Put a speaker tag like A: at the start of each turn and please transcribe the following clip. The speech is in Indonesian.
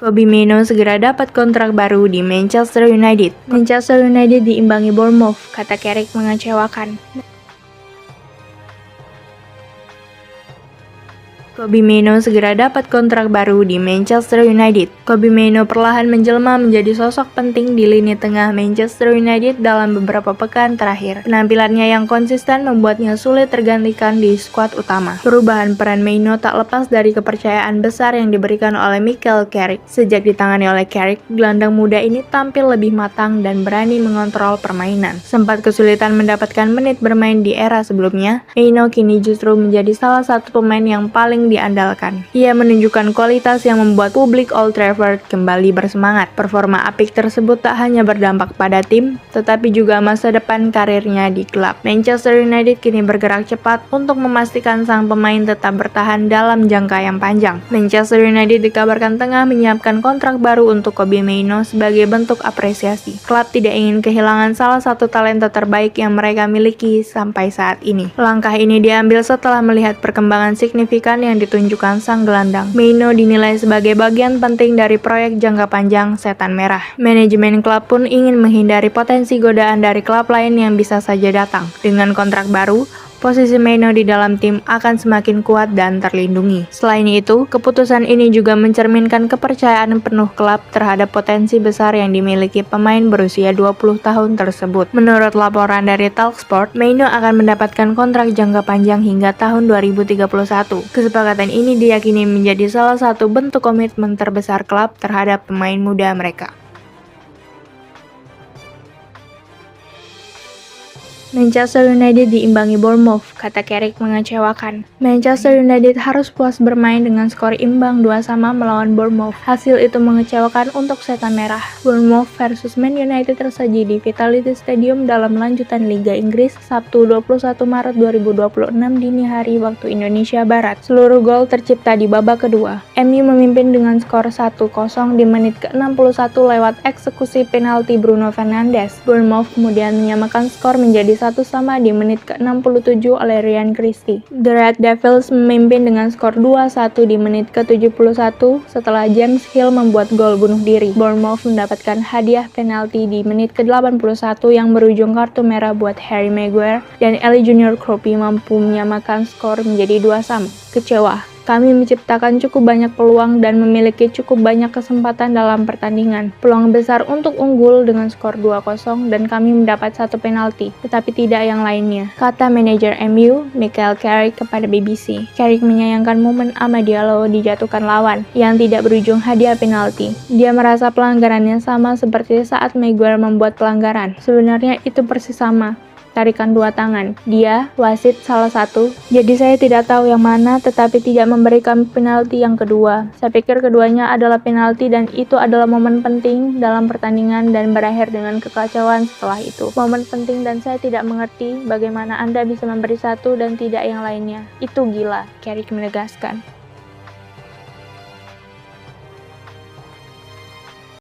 A: Kobbie Mainoo segera dapat kontrak baru di Manchester United. Manchester United diimbangi Bournemouth, kata Carrick mengecewakan. Kobbie Mainoo segera dapat kontrak baru di Manchester United. Kobbie Mainoo perlahan menjelma menjadi sosok penting di lini tengah Manchester United dalam beberapa pekan terakhir. Penampilannya yang konsisten membuatnya sulit tergantikan di skuad utama. Perubahan peran Mainoo tak lepas dari kepercayaan besar yang diberikan oleh Michael Carrick. Sejak ditangani oleh Carrick, gelandang muda ini tampil lebih matang dan berani mengontrol permainan. Sempat kesulitan mendapatkan menit bermain di era sebelumnya, Mainoo kini justru menjadi salah satu pemain yang paling diandalkan. Ia menunjukkan kualitas yang membuat publik Old Trafford kembali bersemangat. Performa apik tersebut tak hanya berdampak pada tim, tetapi juga masa depan karirnya di klub. Manchester United kini bergerak cepat untuk memastikan sang pemain tetap bertahan dalam jangka yang panjang. Manchester United dikabarkan tengah menyiapkan kontrak baru untuk Kobbie Mainoo sebagai bentuk apresiasi. Klub tidak ingin kehilangan salah satu talenta terbaik yang mereka miliki sampai saat ini. Langkah ini diambil setelah melihat perkembangan signifikan yang ditunjukkan sang gelandang. Mainoo dinilai sebagai bagian penting dari proyek jangka panjang Setan Merah. Manajemen klub pun ingin menghindari potensi godaan dari klub lain yang bisa saja datang. Dengan kontrak baru, posisi Mainoo di dalam tim akan semakin kuat dan terlindungi. Selain itu, keputusan ini juga mencerminkan kepercayaan penuh klub terhadap potensi besar yang dimiliki pemain berusia 20 tahun tersebut. Menurut laporan dari Talksport, Mainoo akan mendapatkan kontrak jangka panjang hingga tahun 2031. Kesepakatan ini diyakini menjadi salah satu bentuk komitmen terbesar klub terhadap pemain muda mereka. Manchester United diimbangi Bournemouth, kata Carrick mengecewakan. Manchester United harus puas bermain dengan skor imbang 2-2 melawan Bournemouth. Hasil itu mengecewakan untuk Setan Merah. Bournemouth versus Man United tersaji di Vitality Stadium dalam lanjutan Liga Inggris Sabtu 21 Maret 2026 dini hari waktu Indonesia Barat. Seluruh gol tercipta di babak kedua. MU memimpin dengan skor 1-0 di menit ke-61 lewat eksekusi penalti Bruno Fernandes. Bournemouth kemudian menyamakan skor menjadi 1-1 di menit ke-67 oleh Ryan Christie. The Red Devils memimpin dengan skor 2-1 di menit ke-71 setelah James Hill membuat gol bunuh diri. Bournemouth mendapatkan hadiah penalti di menit ke-81 yang berujung kartu merah buat Harry Maguire dan Ellie Junior Kropi mampu menyamakan skor menjadi 2-2. Kecewa. Kami menciptakan cukup banyak peluang dan memiliki cukup banyak kesempatan dalam pertandingan. Peluang besar untuk unggul dengan skor 2-0 dan kami mendapat satu penalti, tetapi tidak yang lainnya, kata manajer MU, Michael Carrick kepada BBC. Carrick menyayangkan momen Amad Diallo dijatuhkan lawan, yang tidak berujung hadiah penalti. Dia merasa pelanggarannya sama seperti saat Maguire membuat pelanggaran. Sebenarnya itu persis sama. Tarikan dua tangan. Dia, wasit salah satu. Jadi saya tidak tahu yang mana, tetapi tidak memberikan penalti yang kedua. Saya pikir keduanya adalah penalti dan itu adalah momen penting dalam pertandingan dan berakhir dengan kekacauan setelah itu. Momen penting dan saya tidak mengerti bagaimana Anda bisa memberi satu dan tidak yang lainnya. Itu gila, Carrick menegaskan.